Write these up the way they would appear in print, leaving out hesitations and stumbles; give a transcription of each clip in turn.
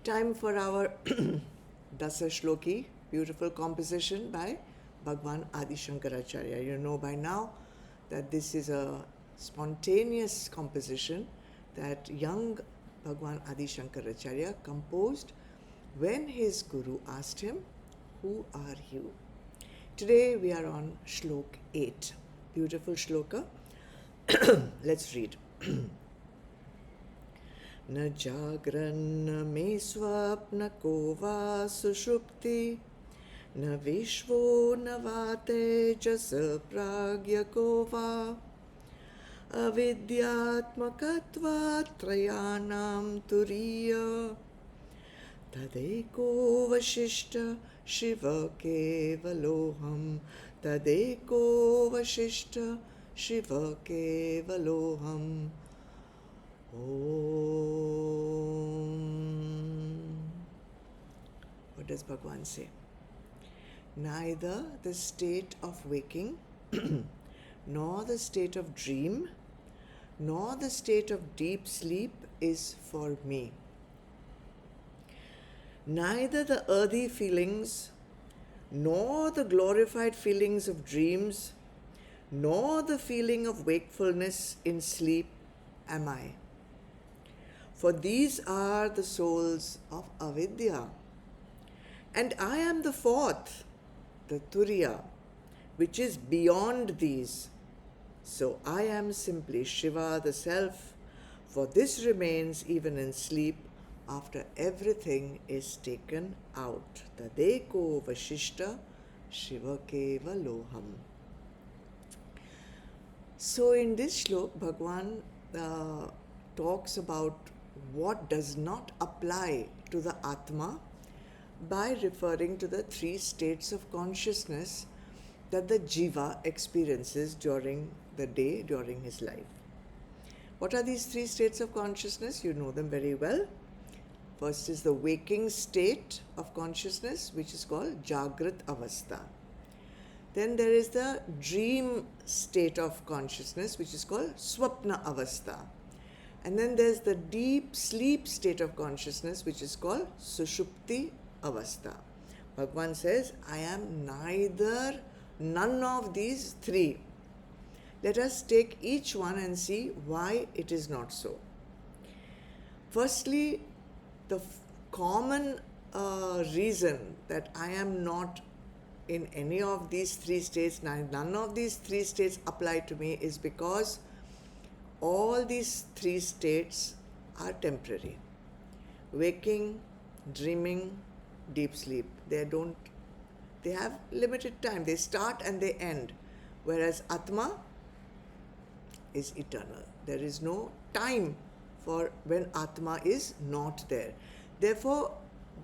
Time for our Dasashloki, beautiful composition by Bhagwan Adi Shankaracharya. You know by now that this is a spontaneous composition that young Bhagwan Adi Shankaracharya composed when his guru asked him, "Who are you?" Today we are on Shlok 8. Beautiful shloka. Let's read. न जाग्रन्न मे स्वप्न को वा सुषुप्ति न विश्वो न वा तेजस प्राज्ञको वा अविद्यात्मकत्वात् त्रयाणां तुरीय तदेको Vashishtha Shiv केवलोऽहं तदेको Vashishtha Shiv केवलोऽहम् What does Bhagwan say? Neither the state of waking, nor the state of dream, nor the state of deep sleep is for me. Neither the earthy feelings, nor the glorified feelings of dreams, nor the feeling of wakefulness in sleep am I. For these are the souls of avidya. And I am the fourth, the turiya, which is beyond these. So I am simply Shiva, the self, for this remains even in sleep after everything is taken out. Tadeko Vashishta Shiva Kevaloham. So in this shlok, Bhagwan talks about what does not apply to the Atma by referring to the three states of consciousness that the Jiva experiences during the day, during his life. What are these three states of consciousness? You know them very well. First is the waking state of consciousness, which is called Jagrat Avastha. Then there is the dream state of consciousness, which is called Swapna Avastha. And then there's the deep sleep state of consciousness, which is called Sushupti Avastha. Bhagwan says, I am none of these three. Let us take each one and see why it is not so. Firstly, the common reason that I am not in any of these three states, none of these three states apply to me, is because all these three states are temporary. Waking, dreaming, deep sleep. They have limited time. They start and they end. Whereas Atma is eternal. There is no time for when Atma is not there. Therefore,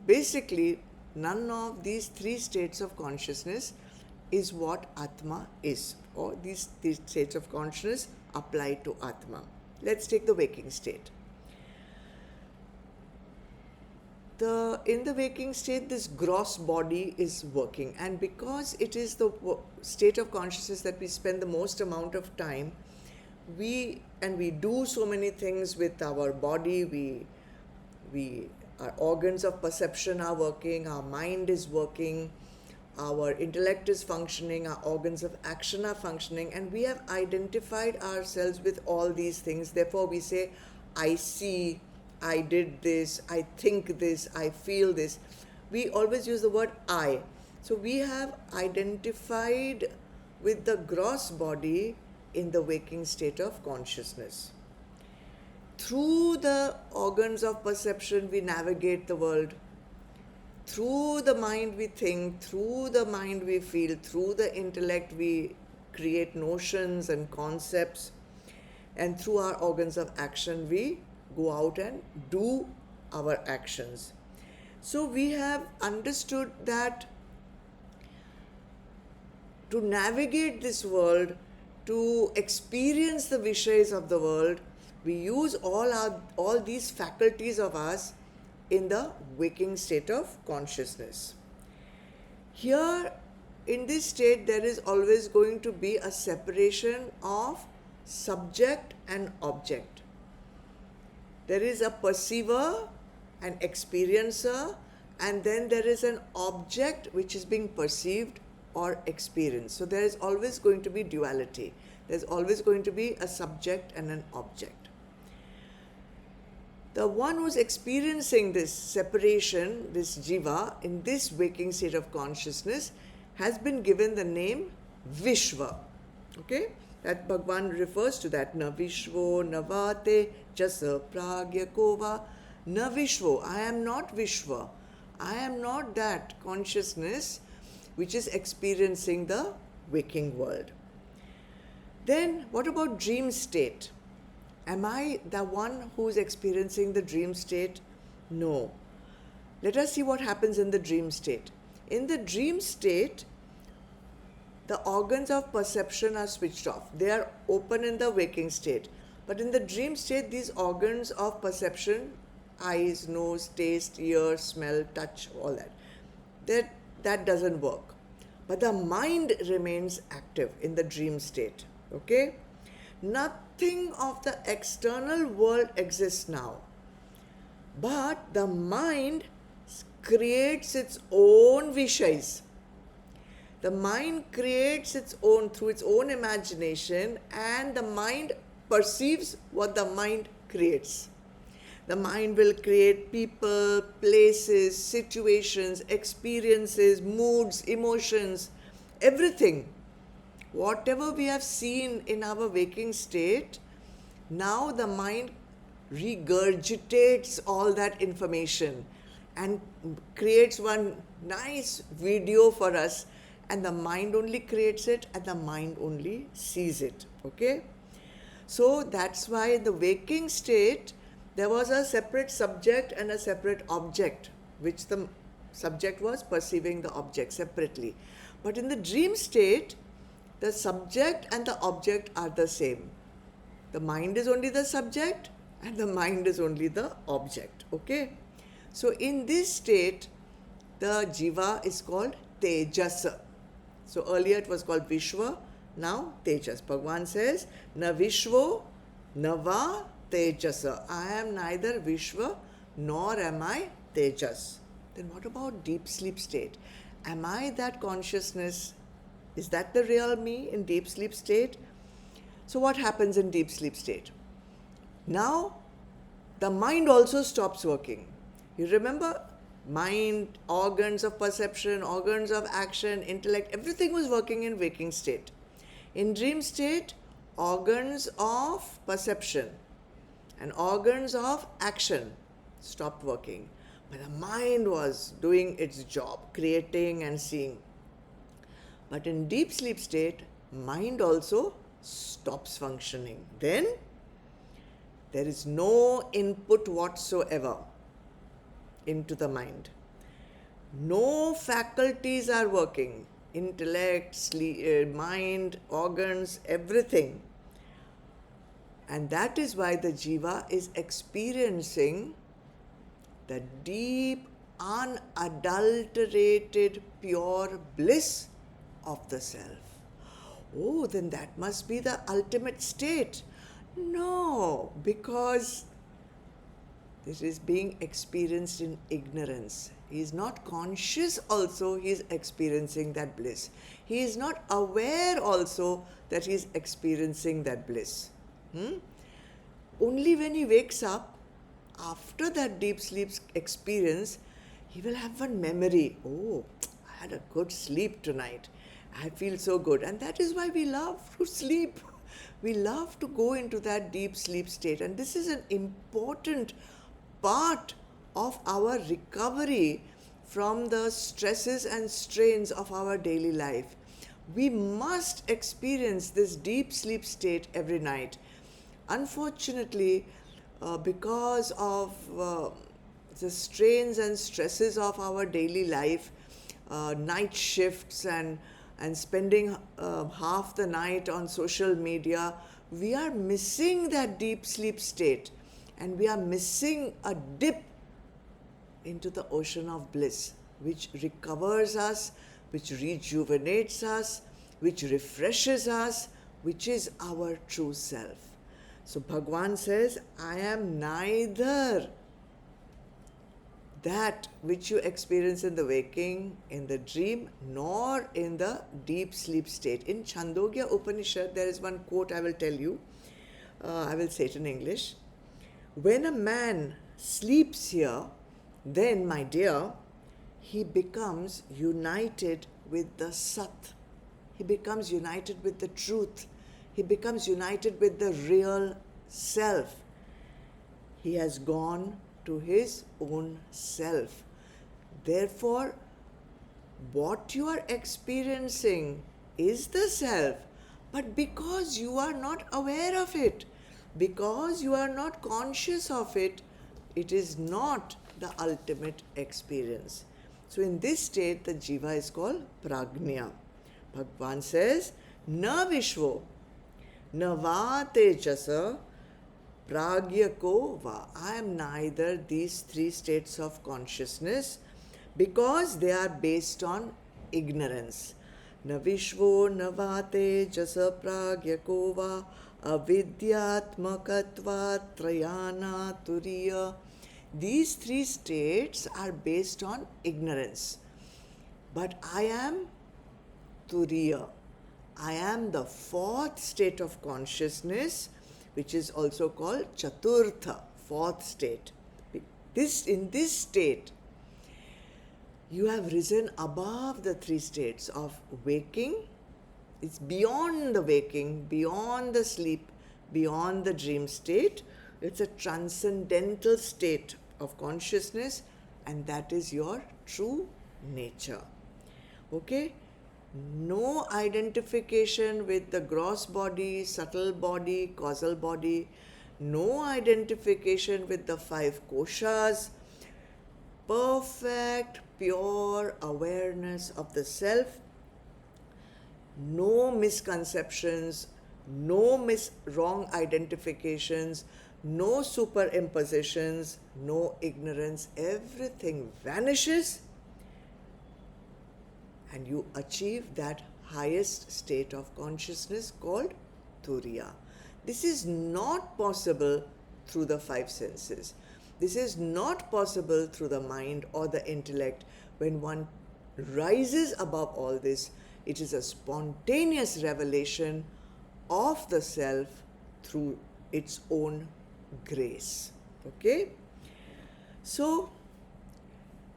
basically, none of these three states of consciousness is what Atma is, or these states of consciousness apply to Atma. Let's take the waking state. In the waking state, this gross body is working, and because it is the state of consciousness that we spend the most amount of time, we do so many things with our body. Our organs of perception are working, our mind is working, our intellect is functioning, our organs of action are functioning, and we have identified ourselves with all these things. Therefore, we say, I see, I did this, I think this, I feel this. We always use the word I. So we have identified with the gross body in the waking state of consciousness. Through the organs of perception, we navigate the world. Through the mind, we think. Through the mind, we feel. Through the intellect, we create notions and concepts. And through our organs of action, we go out and do our actions. So we have understood that to navigate this world, to experience the Vishayas of the world, we use all these faculties of us in the waking state of consciousness. Here, in this state, there is always going to be a separation of subject and object. There is a perceiver an experiencer, and then there is an object which is being perceived or experienced. So there is always going to be duality. There's always going to be a subject and an object. The one who's experiencing this separation, this jiva, in this waking state of consciousness, has been given the name Vishwa. Okay? That Bhagwan refers to that. Na Vishwo Navate Jasa Pragya Kova. Na Vishwo. I am not Vishwa. I am not that consciousness which is experiencing the waking world. Then what about dream state? Am I the one who is experiencing the dream state? No. Let us see what happens in the dream state. In the dream state, the organs of perception are switched off. They are open in the waking state. But in the dream state, these organs of perception, eyes, nose, taste, ear, smell, touch, all that doesn't work. But the mind remains active in the dream state. Okay? Nothing of the external world exists now. But the mind creates its own vishais. The mind creates its own through its own imagination, and the mind perceives what the mind creates. The mind will create people, places, situations, experiences, moods, emotions, everything. Whatever we have seen in our waking state, now the mind regurgitates all that information and creates one nice video for us, and the mind only creates it and the mind only sees it. Okay? So that's why in the waking state, there was a separate subject and a separate object, which the subject was perceiving the object separately. But in the dream state, the subject and the object are the same. The mind is only the subject and the mind is only the object. Okay? So in this state, the jiva is called Tejasa. So earlier it was called Vishwa, now Tejas. Bhagwan says, Na Vishwo, Nava Tejasa. I am neither Vishwa nor am I Tejas. Then what about deep sleep state? Am I that consciousness? Is that the real me in deep sleep state? So what happens in deep sleep state? Now the mind also stops working. You remember, mind, organs of perception, organs of action, intellect, everything was working in waking state. In dream state, organs of perception and organs of action stopped working. But the mind was doing its job, creating and seeing. But in deep sleep state, mind also stops functioning. Then there is no input whatsoever into the mind. No faculties are working. Intellect, mind, organs, everything. And that is why the jiva is experiencing the deep, unadulterated, pure bliss of the self. Oh, then that must be the ultimate state. No, because this is being experienced in ignorance. He is not conscious also he is experiencing that bliss. He is not aware also that he is experiencing that bliss. Only when he wakes up, after that deep sleep experience, he will have one memory. Oh, I had a good sleep tonight. I feel so good. And that is why we love to sleep. We love to go into that deep sleep state. And this is an important part of our recovery from the stresses and strains of our daily life. We must experience this deep sleep state every night. Unfortunately, because of the strains and stresses of our daily life, night shifts and spending half the night on social media, we are missing that deep sleep state, and we are missing a dip into the ocean of bliss, which recovers us, which rejuvenates us, which refreshes us, which is our true self. So Bhagwan says, I am neither that which you experience in the waking, in the dream, nor in the deep sleep state. In Chandogya Upanishad, there is one quote I will tell you. I will say it in English. When a man sleeps here, then, my dear, he becomes united with the Sat. He becomes united with the truth. He becomes united with the real self. He has gone to his own self. Therefore, what you are experiencing is the self, but because you are not aware of it, because you are not conscious of it, it is not the ultimate experience. So in this state, the jiva is called prajna. Bhagavan says, na vishvo, na va tejasa, pragyako va. I am neither these three states of consciousness because they are based on ignorance. Na vishvo, na va tejasa, pragyako va, avidyatmakatva trayana turiya. These three states are based on ignorance. But I am turiya. I am the fourth state of consciousness, which is also called chaturtha, fourth state. In this state, you have risen above the three states of waking. It's beyond the waking, beyond the sleep, beyond the dream state. It's a transcendental state of consciousness, and that is your true nature. Okay? No identification with the gross body, subtle body, causal body. No identification with the five koshas. Perfect, pure awareness of the self. No misconceptions, no wrong identifications, no superimpositions, no ignorance. Everything vanishes and you achieve that highest state of consciousness called turiya. This is not possible through the five senses. This is not possible through the mind or the intellect. When one rises above all this, it is a spontaneous revelation of the self through its own grace. Okay? So,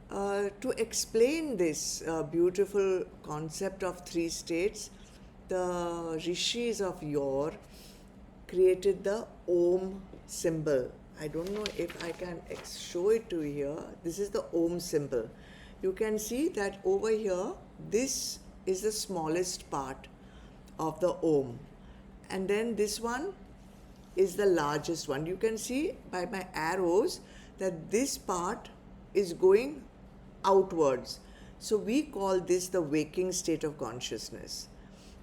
to explain this beautiful concept of three states, the rishis of yore created the Om symbol. I don't know if I can show it to you here. This is the Om symbol. You can see that over here, this is the smallest part of the Om. And then this one is the largest one. You can see by my arrows that this part is going outwards. So we call this the waking state of consciousness.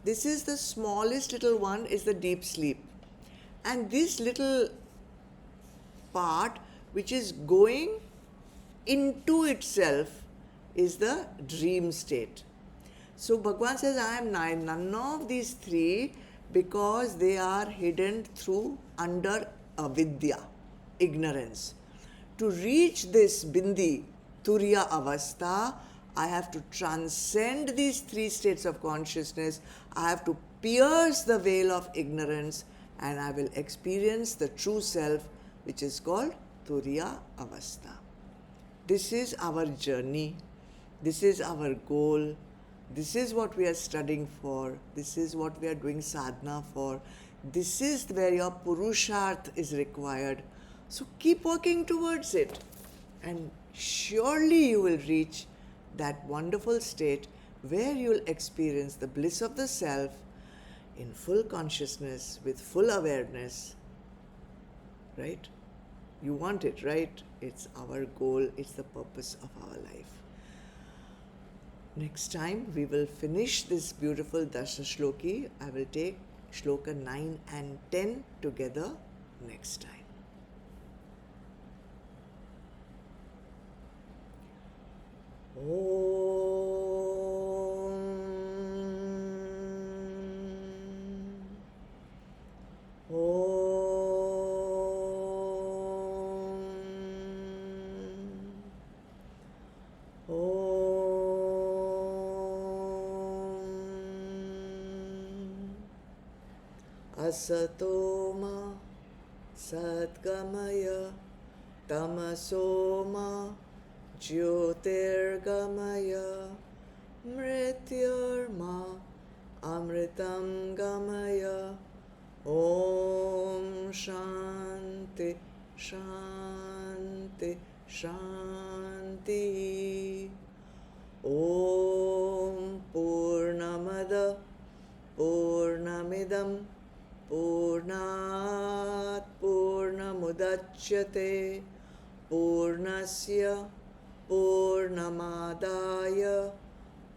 This is the smallest little one, is the deep sleep. And this little part which is going into itself is the dream state. So Bhagavan says, I am none of these three because they are hidden through under avidya, ignorance. To reach this bindi, turiya avastha, I have to transcend these three states of consciousness. I have to pierce the veil of ignorance and I will experience the true self, which is called turiya avastha. This is our journey. This is our goal. This is what we are studying for. This is what we are doing sadhana for. This is where your purusharth is required. So keep working towards it. And surely you will reach that wonderful state where you will experience the bliss of the self in full consciousness, with full awareness. Right? You want it, right? It's our goal. It's the purpose of our life. Next time we will finish this beautiful Dasashloki. I will take Shloka 9 and 10 together next time. asatoma sadgamaya tamasoma jyotirgamaya mrityurma amritam gamaya. Om Shanti Shanti Shanti. Om Purnamada Purnamidam Purnat Purnamudachyate Purnasya Purnamadaya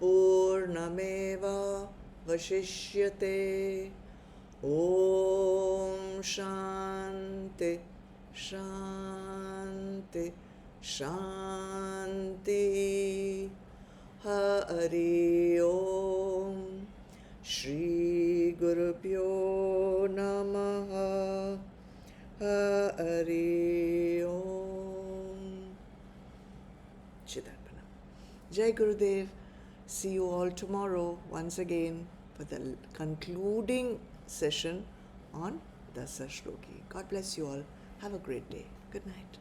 Purnameva Vashishyate. Om Shanti Shanti Shanti. Hari Om. Shri Gurubhyo Namaha. Hari Om. Chidarpanam. Jai Gurudev. See you all tomorrow once again for the concluding session on Dasashloki. God bless you all. Have a great day. Good night.